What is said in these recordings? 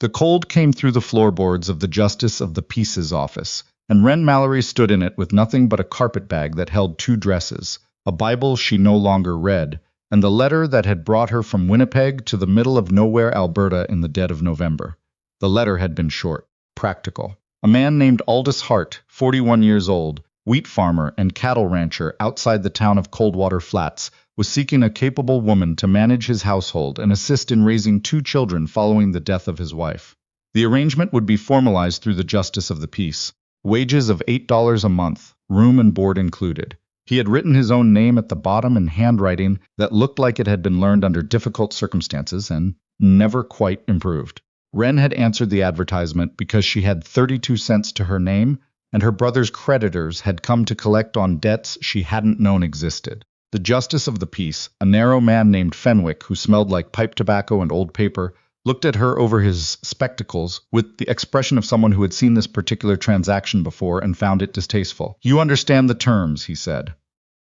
The cold came through the floorboards of the Justice of the Peace's office, and Wren Mallory stood in it with nothing but a carpetbag that held 2 dresses, a Bible she no longer read, and the letter that had brought her from Winnipeg to the middle of nowhere, Alberta, in the dead of November. The letter had been short, practical. A man named Aldous Harte, 41 years old, wheat farmer and cattle rancher outside the town of Coldwater Flats, was seeking a capable woman to manage his household and assist in raising 2 children following the death of his wife. The arrangement would be formalized through the Justice of the Peace. Wages of $8 a month, room and board included. He had written his own name at the bottom in handwriting that looked like it had been learned under difficult circumstances and never quite improved. Wren had answered the advertisement because she had 32 cents to her name, and her brother's creditors had come to collect on debts she hadn't known existed. The Justice of the Peace, a narrow man named Fenwick who smelled like pipe tobacco and old paper, looked at her over his spectacles with the expression of someone who had seen this particular transaction before and found it distasteful. "You understand the terms," he said.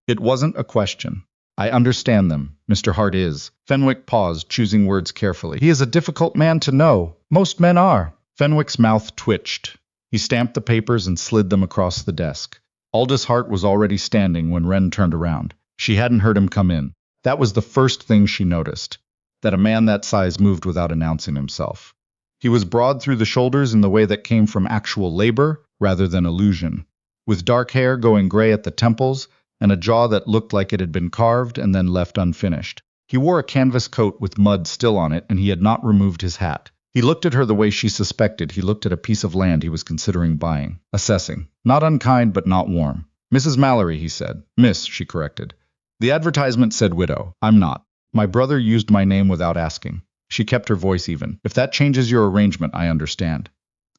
It wasn't a question. "I understand them, Mr. Harte is." Fenwick paused, choosing words carefully. "He is a difficult man to know. Most men are." Fenwick's mouth twitched. He stamped the papers and slid them across the desk. Aldous Harte was already standing when Wren turned around. She hadn't heard him come in. That was the first thing she noticed, that a man that size moved without announcing himself. He was broad through the shoulders in the way that came from actual labor rather than illusion, with dark hair going gray at the temples and a jaw that looked like it had been carved and then left unfinished. He wore a canvas coat with mud still on it, and he had not removed his hat. He looked at her the way she suspected he looked at a piece of land he was considering buying, assessing. Not unkind, but not warm. "Mrs. Mallory," he said. "Miss," she corrected. "The advertisement said widow. I'm not. My brother used my name without asking." She kept her voice even. "If that changes your arrangement, I understand."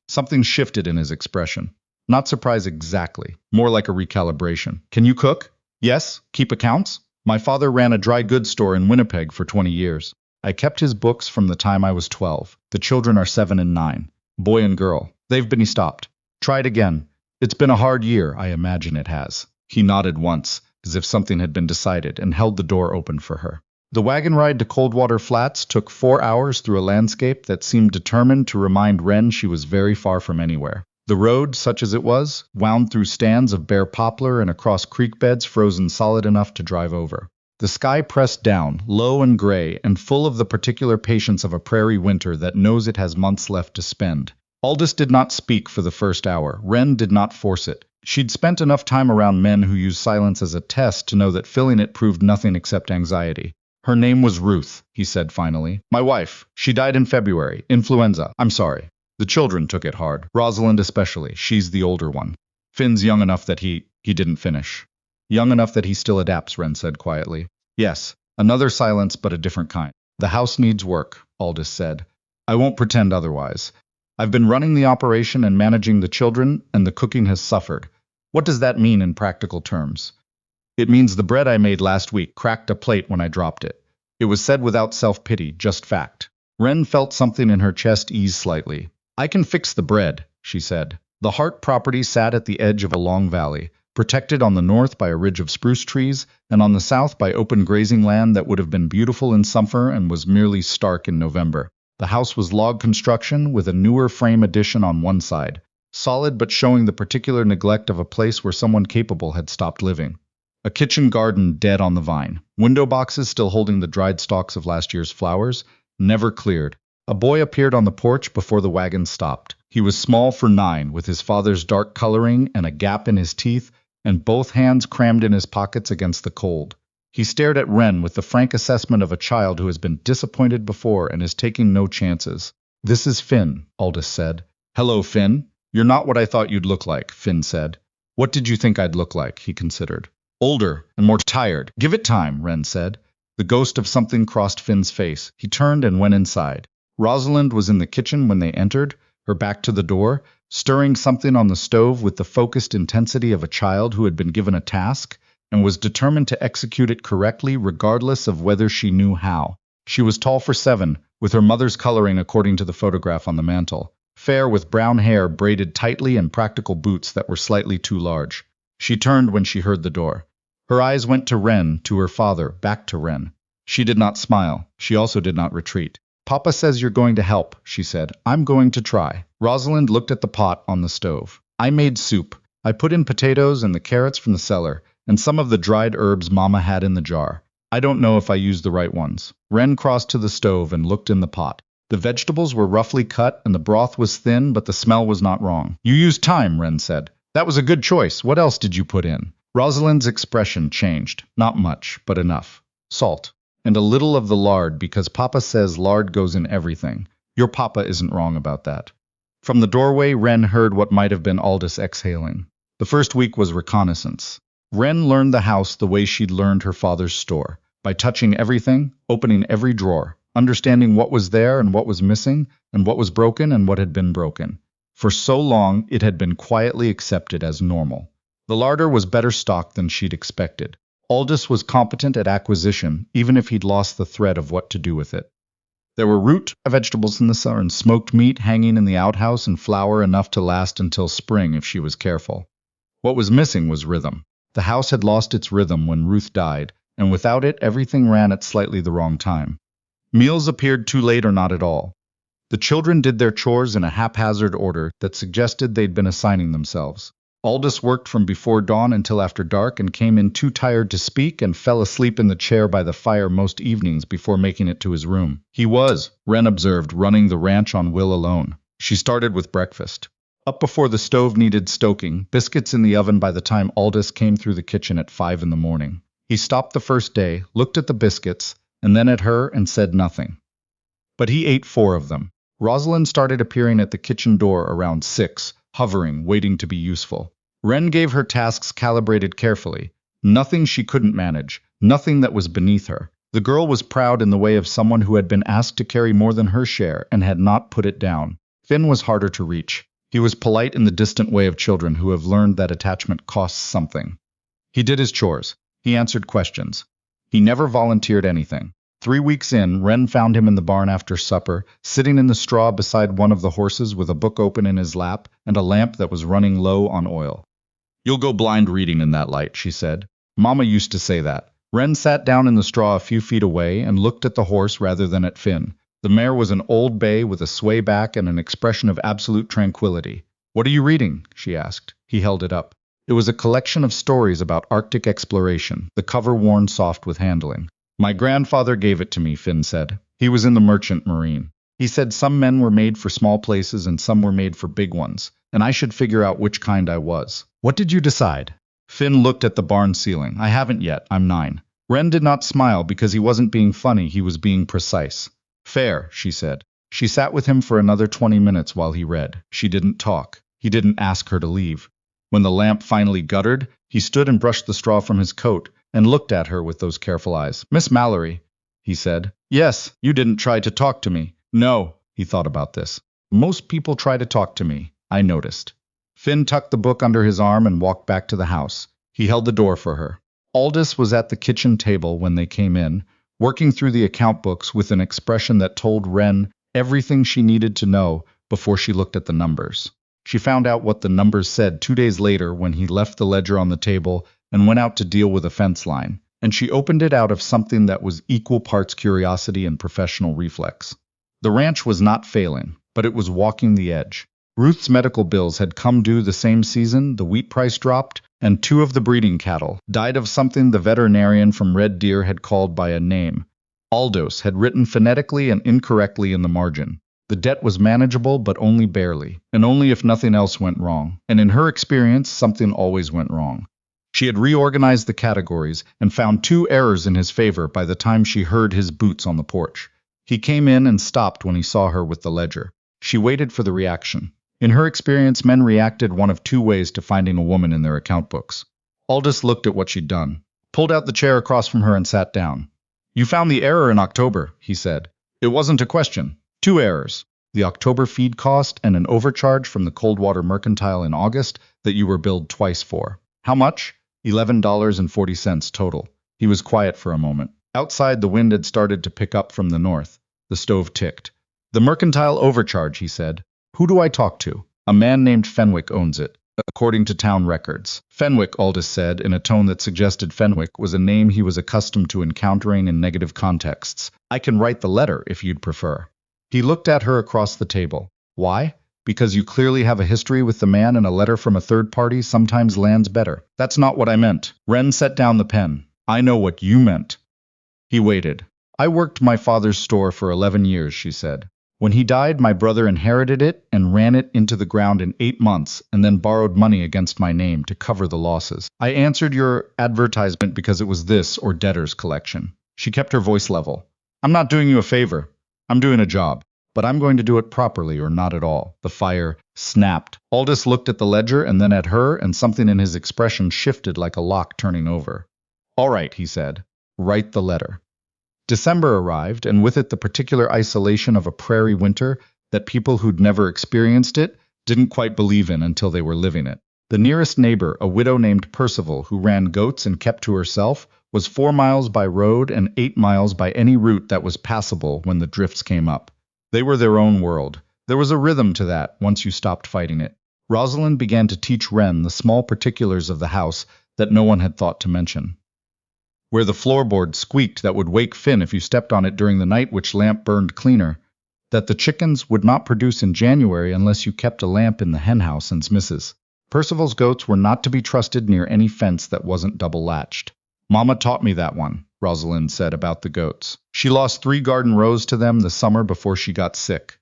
Something shifted in his expression. Not surprise exactly, more like a recalibration. "Can you cook?" "Yes." "Keep accounts?" "My father ran a dry goods store in Winnipeg for 20 years. I kept his books from the time I was 12. The children are 7 and 9. Boy and girl. They've been..." He stopped. "Try it again." "It's been a hard year, I imagine it has." He nodded once, as if something had been decided, and held the door open for her. The wagon ride to Coldwater Flats took 4 hours through a landscape that seemed determined to remind Wren she was very far from anywhere. The road, such as it was, wound through stands of bare poplar and across creek beds frozen solid enough to drive over. The sky pressed down, low and gray, and full of the particular patience of a prairie winter that knows it has months left to spend. Aldous did not speak for the first hour. Wren did not force it. She'd spent enough time around men who use silence as a test to know that filling it proved nothing except anxiety. "Her name was Ruth," he said finally. "My wife. She died in February. Influenza. I'm sorry. The children took it hard. Rosalind especially. She's the older one. Finn's young enough that he didn't finish." "Young enough that he still adapts," Wren said quietly. "Yes." Another silence, but a different kind. "The house needs work," Aldous said. "I won't pretend otherwise. I've been running the operation and managing the children, and the cooking has suffered." "What does that mean in practical terms?" "It means the bread I made last week cracked a plate when I dropped it." It was said without self-pity, just fact. Wren felt something in her chest ease slightly. "I can fix the bread," she said. The Harte property sat at the edge of a long valley, protected on the north by a ridge of spruce trees, and on the south by open grazing land that would have been beautiful in summer and was merely stark in November. The house was log construction, with a newer frame addition on one side, solid but showing the particular neglect of a place where someone capable had stopped living. A kitchen garden dead on the vine, window boxes still holding the dried stalks of last year's flowers, never cleared. A boy appeared on the porch before the wagon stopped. He was small for 9, with his father's dark coloring and a gap in his teeth, and both hands crammed in his pockets against the cold. He stared at Wren with the frank assessment of a child who has been disappointed before and is taking no chances. "This is Finn," Aldous said. "Hello, Finn." "You're not what I thought you'd look like," Finn said. "What did you think I'd look like?" he considered. "Older and more tired." "Give it time," Wren said. The ghost of something crossed Finn's face. He turned and went inside. Rosalind was in the kitchen when they entered, her back to the door, stirring something on the stove with the focused intensity of a child who had been given a task and was determined to execute it correctly regardless of whether she knew how. She was tall for 7, with her mother's coloring according to the photograph on the mantel, fair with brown hair braided tightly and practical boots that were slightly too large. She turned when she heard the door. Her eyes went to Wren, to her father, back to Wren. She did not smile. She also did not retreat. Papa says you're going to help, she said. I'm going to try. Rosalind looked at the pot on the stove. I made soup. I put in potatoes and the carrots from the cellar, and some of the dried herbs Mama had in the jar. I don't know if I used the right ones. Wren crossed to the stove and looked in the pot. The vegetables were roughly cut and the broth was thin, but the smell was not wrong. You used thyme, Wren said. That was a good choice. What else did you put in? Rosalind's expression changed. Not much, but enough. Salt. And a little of the lard, because Papa says lard goes in everything. Your Papa isn't wrong about that. From the doorway, Wren heard what might have been Aldous exhaling. The first week was reconnaissance. Wren learned the house the way she'd learned her father's store, by touching everything, opening every drawer, understanding what was there and what was missing, and what was broken and what had been broken. For so long, it had been quietly accepted as normal. The larder was better stocked than she'd expected. Aldous was competent at acquisition, even if he'd lost the thread of what to do with it. There were root vegetables in the cellar and smoked meat hanging in the outhouse and flour enough to last until spring if she was careful. What was missing was rhythm. The house had lost its rhythm when Ruth died, and without it, everything ran at slightly the wrong time. Meals appeared too late or not at all. The children did their chores in a haphazard order that suggested they'd been assigning themselves. Aldous worked from before dawn until after dark and came in too tired to speak and fell asleep in the chair by the fire most evenings before making it to his room. He was, Wren observed, running the ranch on will alone. She started with breakfast. Up before the stove needed stoking, biscuits in the oven by the time Aldous came through the kitchen at 5 in the morning. He stopped the first day, looked at the biscuits, and then at her and said nothing. But he ate 4 of them. Rosalind started appearing at the kitchen door around 6, hovering, waiting to be useful. Wren gave her tasks calibrated carefully. Nothing she couldn't manage, nothing that was beneath her. The girl was proud in the way of someone who had been asked to carry more than her share and had not put it down. Finn was harder to reach. He was polite in the distant way of children who have learned that attachment costs something. He did his chores. He answered questions. He never volunteered anything. 3 weeks in, Wren found him in the barn after supper, sitting in the straw beside one of the horses with a book open in his lap and a lamp that was running low on oil. You'll go blind reading in that light, she said. Mama used to say that. Wren sat down in the straw a few feet away and looked at the horse rather than at Finn. The mare was an old bay with a sway back and an expression of absolute tranquility. What are you reading? She asked. He held it up. It was a collection of stories about Arctic exploration, the cover worn soft with handling. My grandfather gave it to me, Finn said. He was in the merchant marine. He said some men were made for small places and some were made for big ones, and I should figure out which kind I was. What did you decide? Finn looked at the barn ceiling. I haven't yet. I'm 9. Wren did not smile because he wasn't being funny, he was being precise. Fair, she said. She sat with him for another 20 minutes while he read. She didn't talk. He didn't ask her to leave. When the lamp finally guttered, he stood and brushed the straw from his coat and looked at her with those careful eyes. Miss Mallory, he said. Yes, you didn't try to talk to me. No, he thought about this. Most people try to talk to me, I noticed. Finn tucked the book under his arm and walked back to the house. He held the door for her. Aldous was at the kitchen table when they came in, working through the account books with an expression that told Wren everything she needed to know before she looked at the numbers. She found out what the numbers said 2 days later when he left the ledger on the table and went out to deal with a fence line, and she opened it out of something that was equal parts curiosity and professional reflex. The ranch was not failing, but it was walking the edge. Ruth's medical bills had come due the same season, the wheat price dropped, and 2 of the breeding cattle died of something the veterinarian from Red Deer had called by a name. Aldous had written phonetically and incorrectly in the margin. The debt was manageable, but only barely, and only if nothing else went wrong. And in her experience, something always went wrong. She had reorganized the categories and found 2 errors in his favor by the time she heard his boots on the porch. He came in and stopped when he saw her with the ledger. She waited for the reaction. In her experience, men reacted one of 2 ways to finding a woman in their account books. Aldous looked at what she'd done, pulled out the chair across from her and sat down. You found the error in October, he said. It wasn't a question. 2 errors. The October feed cost and an overcharge from the Coldwater Mercantile in August that you were billed twice for. How much? $11.40 total. He was quiet for a moment. Outside, the wind had started to pick up from the north. The stove ticked. The Mercantile overcharge, he said. Who do I talk to? A man named Fenwick owns it, according to town records. Fenwick, Aldous said, in a tone that suggested Fenwick was a name he was accustomed to encountering in negative contexts. I can write the letter if you'd prefer. He looked at her across the table. Why? Because you clearly have a history with the man, and a letter from a third party sometimes lands better. That's not what I meant. Wren set down the pen. I know what you meant. He waited. I worked my father's store for 11 years, she said. When he died, my brother inherited it and ran it into the ground in 8 months, and then borrowed money against my name to cover the losses. I answered your advertisement because it was this or debtor's collection. She kept her voice level. I'm not doing you a favor. I'm doing a job. But I'm going to do it properly or not at all. The fire snapped. Aldous looked at the ledger and then at her, and something in his expression shifted like a lock turning over. All right, he said. Write the letter. December arrived, and with it the particular isolation of a prairie winter that people who'd never experienced it didn't quite believe in until they were living it. The nearest neighbor, a widow named Percival, who ran goats and kept to herself, was 4 miles by road and 8 miles by any route that was passable when the drifts came up. They were their own world. There was a rhythm to that once you stopped fighting it. Rosalind began to teach Wren the small particulars of the house that no one had thought to mention. Where the floorboard squeaked that would wake Finn if you stepped on it during the night, which lamp burned cleaner. That the chickens would not produce in January unless you kept a lamp in the henhouse and Mrs. Percival's goats were not to be trusted near any fence that wasn't double-latched. Mama taught me that one, Rosalind said about the goats. She lost 3 garden rows to them the summer before she got sick.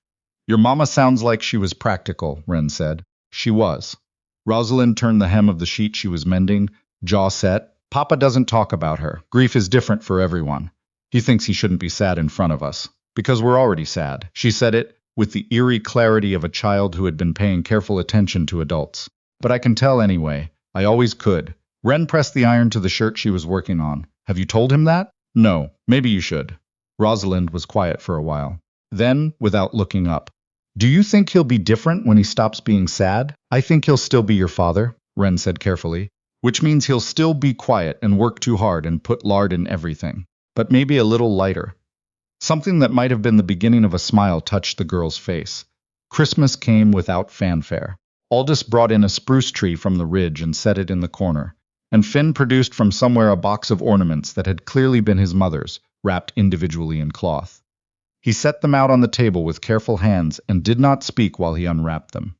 Your mama sounds like she was practical, Wren said. She was. Rosalind turned the hem of the sheet she was mending, jaw set. Papa doesn't talk about her. Grief is different for everyone. He thinks he shouldn't be sad in front of us. Because we're already sad. She said it with the eerie clarity of a child who had been paying careful attention to adults. But I can tell anyway. I always could. Wren pressed the iron to the shirt she was working on. Have you told him that? No. Maybe you should. Rosalind was quiet for a while. Then, without looking up. Do you think he'll be different when he stops being sad? I think he'll still be your father, Wren said carefully. Which means he'll still be quiet and work too hard and put lard in everything. But maybe a little lighter. Something that might have been the beginning of a smile touched the girl's face. Christmas came without fanfare. Aldous brought in a spruce tree from the ridge and set it in the corner. And Finn produced from somewhere a box of ornaments that had clearly been his mother's, wrapped individually in cloth. He set them out on the table with careful hands and did not speak while he unwrapped them.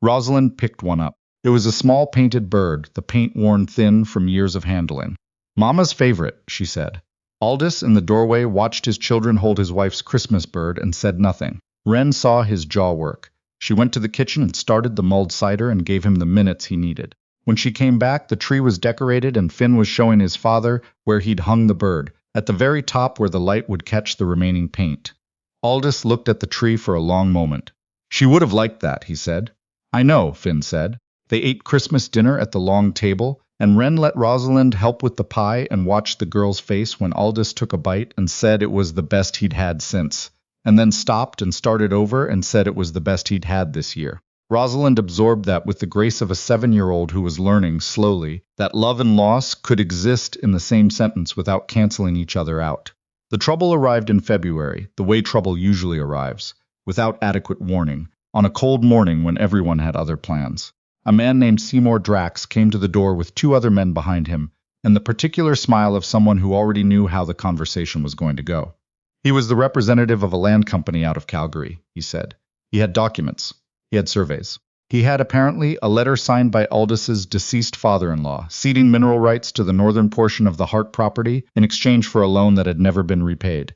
Rosalind picked one up. It was a small painted bird, the paint worn thin from years of handling. Mama's favorite, she said. Aldous, in the doorway, watched his children hold his wife's Christmas bird and said nothing. Wren saw his jaw work. She went to the kitchen and started the mulled cider and gave him the minutes he needed. When she came back, the tree was decorated and Finn was showing his father where he'd hung the bird, at the very top where the light would catch the remaining paint. Aldous looked at the tree for a long moment. She would have liked that, he said. I know, Finn said. They ate Christmas dinner at the long table, and Wren let Rosalind help with the pie and watched the girl's face when Aldous took a bite and said it was the best he'd had since, and then stopped and started over and said it was the best he'd had this year. Rosalind absorbed that with the grace of a 7-year-old who was learning, slowly, that love and loss could exist in the same sentence without canceling each other out. The trouble arrived in February, the way trouble usually arrives, without adequate warning, on a cold morning when everyone had other plans. A man named Seymour Drax came to the door with 2 other men behind him, and the particular smile of someone who already knew how the conversation was going to go. He was the representative of a land company out of Calgary, he said. He had documents. He had surveys. He had, apparently, a letter signed by Aldous's deceased father-in-law, ceding mineral rights to the northern portion of the Harte property in exchange for a loan that had never been repaid.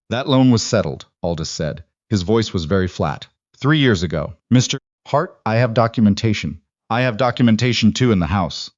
That loan was settled, Aldous said. His voice was very flat. 3 years ago. Mr. Harte, I have documentation. I have documentation, too, in the house.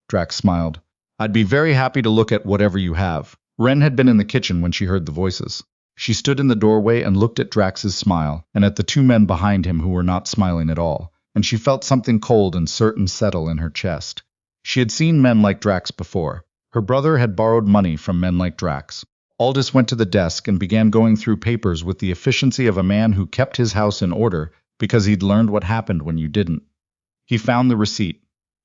Drax smiled. I'd be very happy to look at whatever you have. Wren had been in the kitchen when she heard the voices. She stood in the doorway and looked at Drax's smile, and at the 2 men behind him who were not smiling at all, and she felt something cold and certain settle in her chest. She had seen men like Drax before. Her brother had borrowed money from men like Drax. Aldous went to the desk and began going through papers with the efficiency of a man who kept his house in order because he'd learned what happened when you didn't. He found the receipt.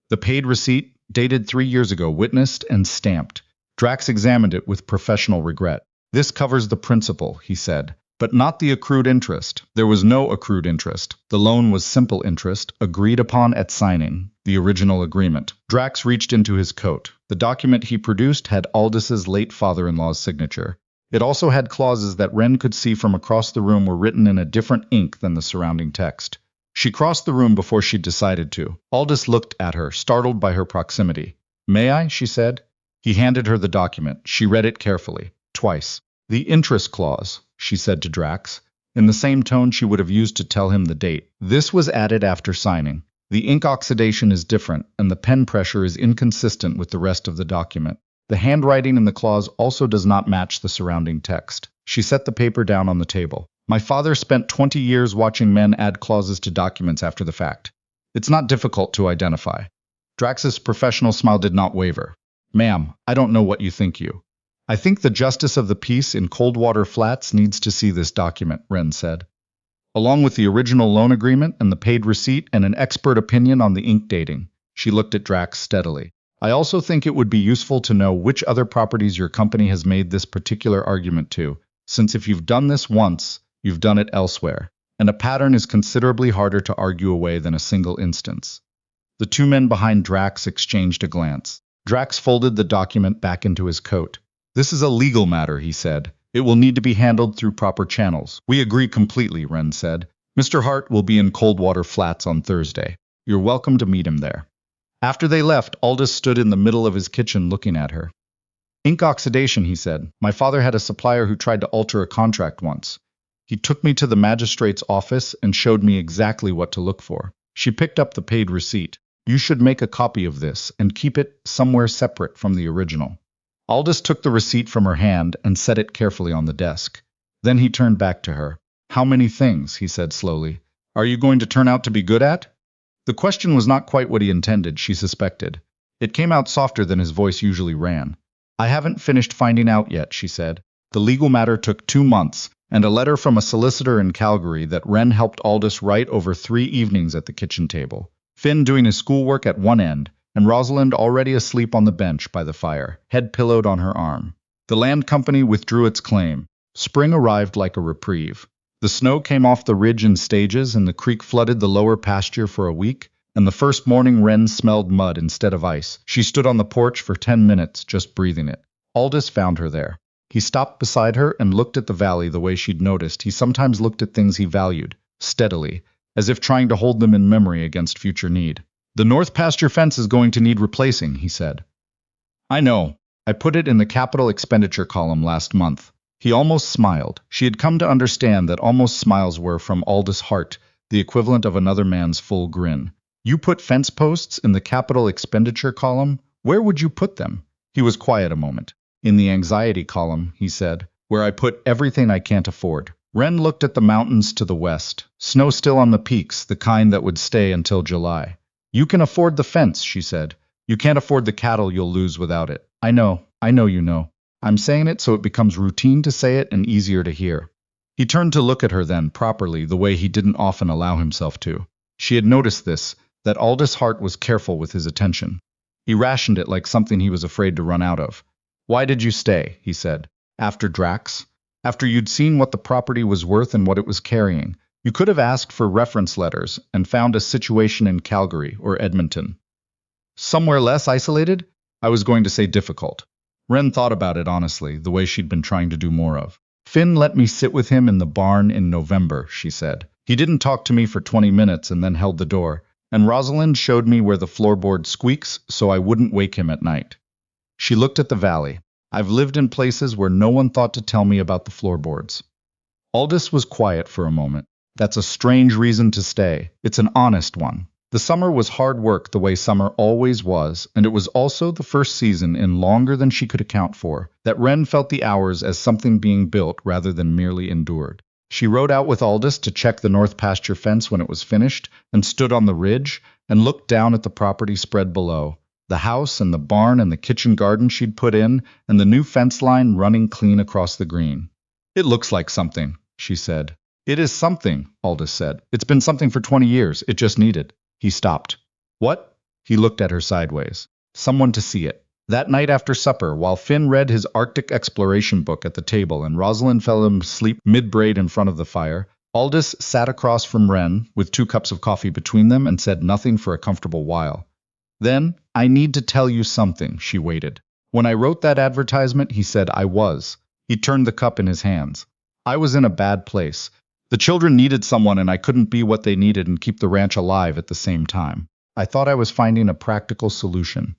The paid receipt, dated 3 years ago, witnessed and stamped. Drax examined it with professional regret. This covers the principal, he said, but not the accrued interest. There was no accrued interest. The loan was simple interest, agreed upon at signing, the original agreement. Drax reached into his coat. The document he produced had Aldous's late father-in-law's signature. It also had clauses that Wren could see from across the room were written in a different ink than the surrounding text. She crossed the room before she decided to. Aldous looked at her, startled by her proximity. "May I?" she said. He handed her the document. She read it carefully, twice. "The interest clause," she said to Drax, in the same tone she would have used to tell him the date. "This was added after signing. The ink oxidation is different, and the pen pressure is inconsistent with the rest of the document. The handwriting in the clause also does not match the surrounding text." She set the paper down on the table. "My father spent 20 years watching men add clauses to documents after the fact. It's not difficult to identify." Drax's professional smile did not waver. "Ma'am, I don't know what you think you. I think the justice of the peace in Coldwater Flats needs to see this document," Wren said, "along with the original loan agreement and the paid receipt and an expert opinion on the ink dating." She looked at Drax steadily. "I also think it would be useful to know which other properties your company has made this particular argument to, since if you've done this once, you've done it elsewhere, and a pattern is considerably harder to argue away than a single instance." The two men behind Drax exchanged a glance. Drax folded the document back into his coat. "This is a legal matter," he said. "It will need to be handled through proper channels." "We agree completely," Wren said. "Mr. Harte will be in Coldwater Flats on Thursday. You're welcome to meet him there." After they left, Aldous stood in the middle of his kitchen looking at her. "Ink oxidation," he said. "My father had a supplier who tried to alter a contract once. He took me to the magistrate's office and showed me exactly what to look for." She picked up the paid receipt. "You should make a copy of this and keep it somewhere separate from the original." Aldous took the receipt from her hand and set it carefully on the desk. Then he turned back to her. "How many things," he said slowly, "are you going to turn out to be good at?" The question was not quite what he intended, she suspected. It came out softer than his voice usually ran. "I haven't finished finding out yet," she said. "The legal matter took 2 months, and a letter from a solicitor in Calgary that Wren helped Aldous write over 3 evenings at the kitchen table. Finn doing his schoolwork at one end, and Rosalind already asleep on the bench by the fire, head pillowed on her arm. The land company withdrew its claim. Spring arrived like a reprieve. The snow came off the ridge in stages, and the creek flooded the lower pasture for a week, and the first morning Wren smelled mud instead of ice. She stood on the porch for 10 minutes, just breathing it. Aldous found her there. He stopped beside her and looked at the valley the way she'd noticed he sometimes looked at things he valued, steadily, as if trying to hold them in memory against future need. "The north pasture fence is going to need replacing," he said. "I know. I put it in the capital expenditure column last month." He almost smiled. She had come to understand that almost smiles were, from Aldous Harte, the equivalent of another man's full grin. "You put fence posts in the capital expenditure column? Where would you put them?" He was quiet a moment. "In the anxiety column," he said, "where I put everything I can't afford." Wren looked at the mountains to the west. Snow still on the peaks, the kind that would stay until July. "You can afford the fence," she said. "You can't afford the cattle you'll lose without it." I know you know. I'm saying it so it becomes routine to say it and easier to hear." He turned to look at her then, properly, the way he didn't often allow himself to. She had noticed this, that Aldous Harte was careful with his attention. He rationed it like something he was afraid to run out of. "Why did you stay?" he said. "After Drax? After you'd seen what the property was worth and what it was carrying. You could have asked for reference letters and found a situation in Calgary or Edmonton. Somewhere less isolated? I was going to say difficult." Wren thought about it honestly, the way she'd been trying to do more of. "Finn let me sit with him in the barn in November," she said. "He didn't talk to me for 20 minutes and then held the door, and Rosalind showed me where the floorboard squeaks so I wouldn't wake him at night." She looked at the valley. "I've lived in places where no one thought to tell me about the floorboards." Aldous was quiet for a moment. "That's a strange reason to stay. It's an honest one." The summer was hard work the way summer always was, and it was also the first season in longer than she could account for, that Wren felt the hours as something being built rather than merely endured. She rode out with Aldous to check the north pasture fence when it was finished, and stood on the ridge, and looked down at the property spread below, the house and the barn and the kitchen garden she'd put in, and the new fence line running clean across the green. "It looks like something," she said. "It is something," Aldous said. "It's been something for 20 years. It just needed." He stopped. "What?" He looked at her sideways. "Someone to see it." That night after supper, while Finn read his Arctic exploration book at the table and Rosalind fell asleep mid-braid in front of the fire, Aldous sat across from Wren with 2 cups of coffee between them and said nothing for a comfortable while. Then, "I need to tell you something," she waited. "When I wrote that advertisement," he said, "I was. He turned the cup in his hands. I was in a bad place. The children needed someone and I couldn't be what they needed and keep the ranch alive at the same time. I thought I was finding a practical solution.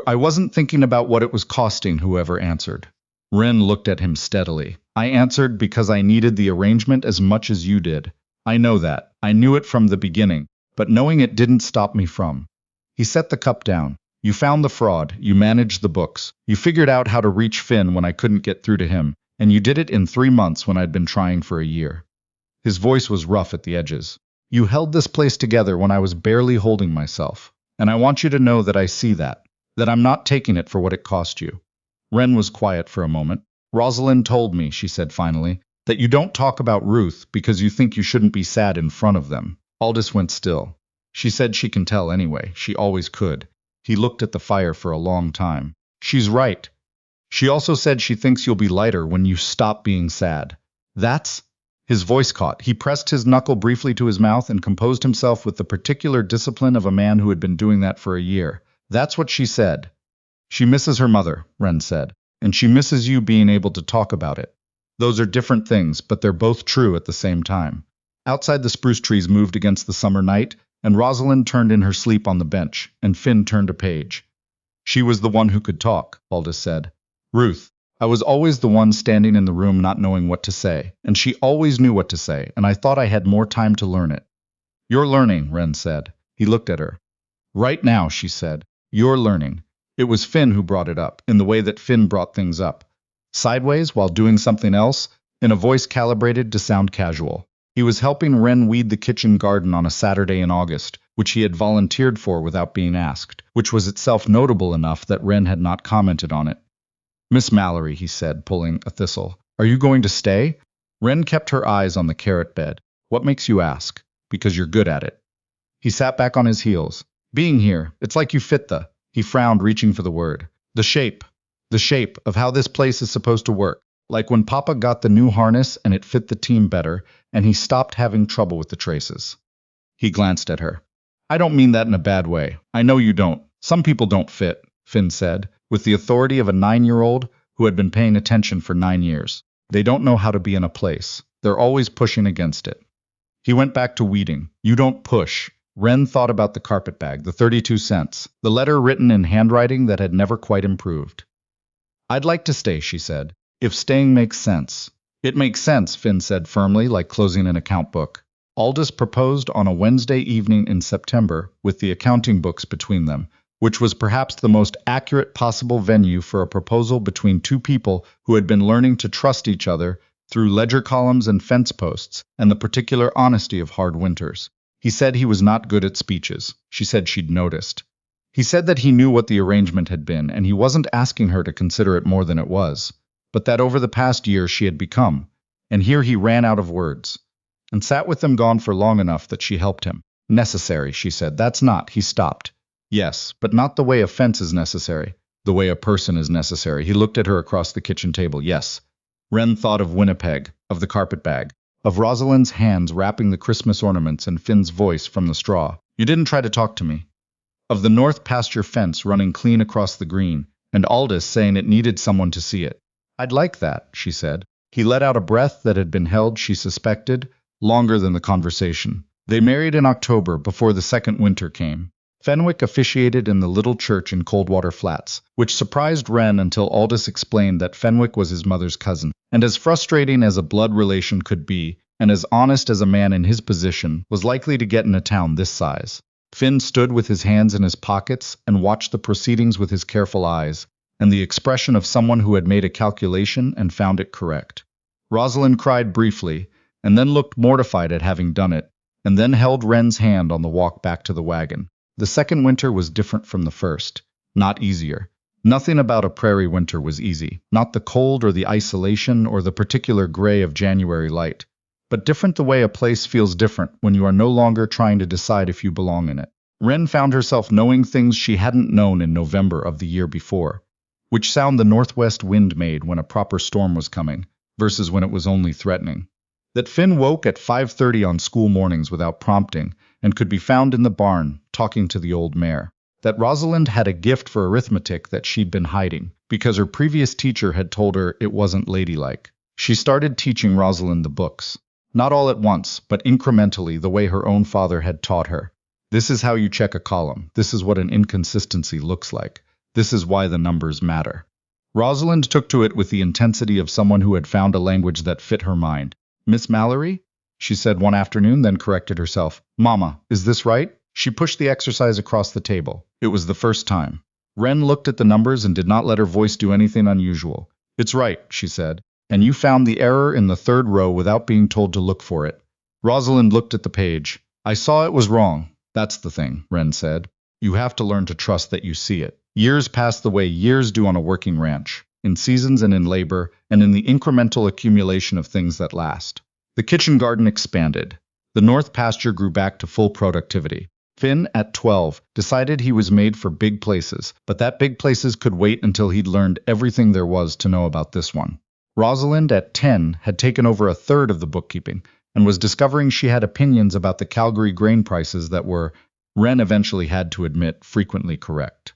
I wasn't thinking about what it was costing, whoever answered. Wren looked at him steadily. I answered because I needed the arrangement as much as you did. I know that. I knew it from the beginning, but knowing it didn't stop me from. He set the cup down. You found the fraud, you managed the books, you figured out how to reach Finn when I couldn't get through to him, and you did it in 3 months when I'd been trying for a year. His voice was rough at the edges. You held this place together when I was barely holding myself, and I want you to know that I see that I'm not taking it for what it cost you. Wren was quiet for a moment. Rosalind told me, she said finally, that you don't talk about Ruth because you think you shouldn't be sad in front of them. Aldous went still. She said she can tell anyway. She always could. He looked at the fire for a long time. She's right. She also said she thinks you'll be lighter when you stop being sad. That's... His voice caught. He pressed his knuckle briefly to his mouth and composed himself with the particular discipline of a man who had been doing that for a year. That's what she said. She misses her mother, Wren said, and she misses you being able to talk about it. Those are different things, but they're both true at the same time. Outside, the spruce trees moved against the summer night, and Rosalind turned in her sleep on the bench, and Finn turned a page. She was the one who could talk, Aldous said. Ruth. I was always the one standing in the room not knowing what to say, and she always knew what to say, and I thought I had more time to learn it. You're learning, Wren said. He looked at her. Right now, she said. You're learning. It was Finn who brought it up, in the way that Finn brought things up. Sideways, while doing something else, in a voice calibrated to sound casual. He was helping Wren weed the kitchen garden on a Saturday in August, which he had volunteered for without being asked, which was itself notable enough that Wren had not commented on it. Miss Mallory, he said, pulling a thistle. Are you going to stay? Wren kept her eyes on the carrot bed. What makes you ask? Because you're good at it. He sat back on his heels. Being here, it's like you fit the... He frowned, reaching for the word. The shape of how this place is supposed to work. Like when Papa got the new harness and it fit the team better, and he stopped having trouble with the traces. He glanced at her. I don't mean that in a bad way. I know you don't. Some people don't fit, Finn said, with the authority of a 9-year-old who had been paying attention for 9 years. They don't know how to be in a place. They're always pushing against it. He went back to weeding. You don't push. Wren thought about the carpetbag, the 32 cents, the letter written in handwriting that had never quite improved. I'd like to stay, she said, if staying makes sense. It makes sense, Finn said firmly, like closing an account book. Aldous proposed on a Wednesday evening in September, with the accounting books between them, which was perhaps the most accurate possible venue for a proposal between two people who had been learning to trust each other through ledger columns and fence posts and the particular honesty of hard winters. He said he was not good at speeches. She said she'd noticed. He said that he knew what the arrangement had been, and he wasn't asking her to consider it more than it was, but that over the past year she had become, and here he ran out of words, and sat with them gone for long enough that she helped him. Necessary, she said. That's not. He stopped. Yes, but not the way a fence is necessary. The way a person is necessary. He looked at her across the kitchen table. Yes. Wren thought of Winnipeg, of the carpetbag, of Rosalind's hands wrapping the Christmas ornaments and Finn's voice from the straw. You didn't try to talk to me. Of the north pasture fence running clean across the green, and Aldous saying it needed someone to see it. I'd like that, she said. He let out a breath that had been held, she suspected, longer than the conversation. They married in October, before the second winter came. Fenwick officiated in the little church in Coldwater Flats, which surprised Wren until Aldous explained that Fenwick was his mother's cousin, and as frustrating as a blood relation could be, and as honest as a man in his position was likely to get in a town this size. Finn stood with his hands in his pockets and watched the proceedings with his careful eyes, and the expression of someone who had made a calculation and found it correct. Rosalind cried briefly, and then looked mortified at having done it, and then held Wren's hand on the walk back to the wagon. The second winter was different from the first, not easier. Nothing about a prairie winter was easy, not the cold or the isolation or the particular gray of January light, but different the way a place feels different when you are no longer trying to decide if you belong in it. Wren found herself knowing things she hadn't known in November of the year before, which sound the northwest wind made when a proper storm was coming, versus when it was only threatening. That Finn woke at 5:30 on school mornings without prompting, and could be found in the barn, talking to the old mare. that Rosalind had a gift for arithmetic that she'd been hiding, because her previous teacher had told her it wasn't ladylike. She started teaching Rosalind the books. Not all at once, but incrementally the way her own father had taught her. This is how you check a column. This is what an inconsistency looks like. This is why the numbers matter. Rosalind took to it with the intensity of someone who had found a language that fit her mind. "Miss Mallory?" she said one afternoon, then corrected herself. "Mama, is this right?" She pushed the exercise across the table. It was the first time. Wren looked at the numbers and did not let her voice do anything unusual. "It's right," she said. "And you found the error in the third row without being told to look for it." Rosalind looked at the page. "I saw it was wrong." "That's the thing," Wren said. "You have to learn to trust that you see it. Years pass the way years do on a working ranch, in seasons and in labor, and in the incremental accumulation of things that last." The kitchen garden expanded. The north pasture grew back to full productivity. Finn, at 12, decided he was made for big places, but that big places could wait until he'd learned everything there was to know about this one. Rosalind, at 10, had taken over a third of the bookkeeping, and was discovering she had opinions about the Calgary grain prices that were, Wren eventually had to admit, frequently correct.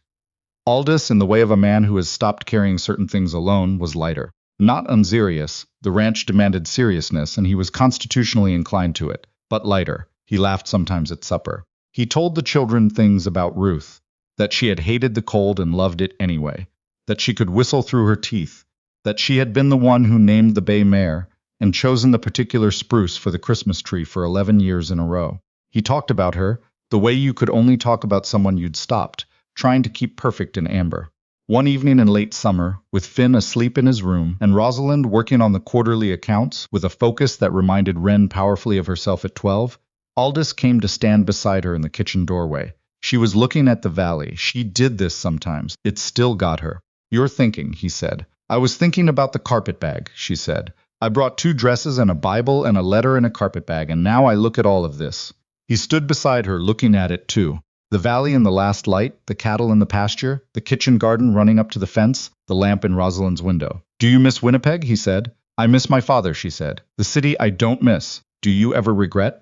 Aldous, in the way of a man who has stopped carrying certain things alone, was lighter. Not unserious, the ranch demanded seriousness, and he was constitutionally inclined to it, but lighter. He laughed sometimes at supper. He told the children things about Ruth, that she had hated the cold and loved it anyway, that she could whistle through her teeth, that she had been the one who named the bay mare, and chosen the particular spruce for the Christmas tree for 11 years in a row. He talked about her, the way you could only talk about someone you'd stopped, trying to keep perfect in amber. One evening in late summer, with Finn asleep in his room, and Rosalind working on the quarterly accounts with a focus that reminded Wren powerfully of herself at 12, Aldous came to stand beside her in the kitchen doorway. She was looking at the valley. She did this sometimes. It still got her. "You're thinking," he said. "I was thinking about the carpetbag," she said. "I brought 2 dresses and a Bible and a letter in a carpetbag, and now I look at all of this." He stood beside her, looking at it too. The valley in the last light, the cattle in the pasture, the kitchen garden running up to the fence, the lamp in Rosalind's window. "Do you miss Winnipeg?" he said. "I miss my father," she said. "The city I don't miss. Do you ever regret?"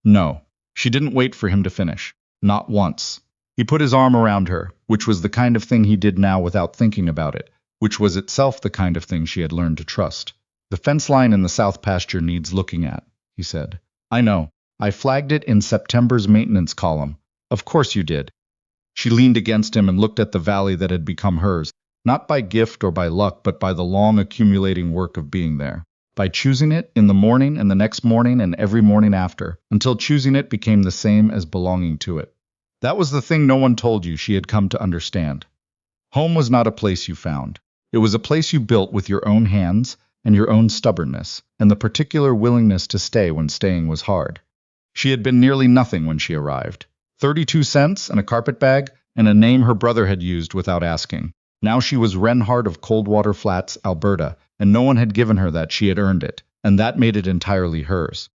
No. She didn't wait for him to finish. Not once. He put his arm around her, which was the kind of thing he did now without thinking about it, which was itself the kind of thing she had learned to trust. "The fence line in the south pasture needs looking at," he said. "I know. I flagged it in September's maintenance column." "Of course you did." She leaned against him and looked at the valley that had become hers, not by gift or by luck, but by the long accumulating work of being there. By choosing it in the morning and the next morning and every morning after, until choosing it became the same as belonging to it. That was the thing no one told you she had come to understand. Home was not a place you found. It was a place you built with your own hands and your own stubbornness, and the particular willingness to stay when staying was hard. She had been nearly nothing when she arrived. 32 cents and a carpetbag, and a name her brother had used without asking. Now she was Wren Harte of Coldwater Flats, Alberta, and no one had given her that. She had earned it, and that made it entirely hers.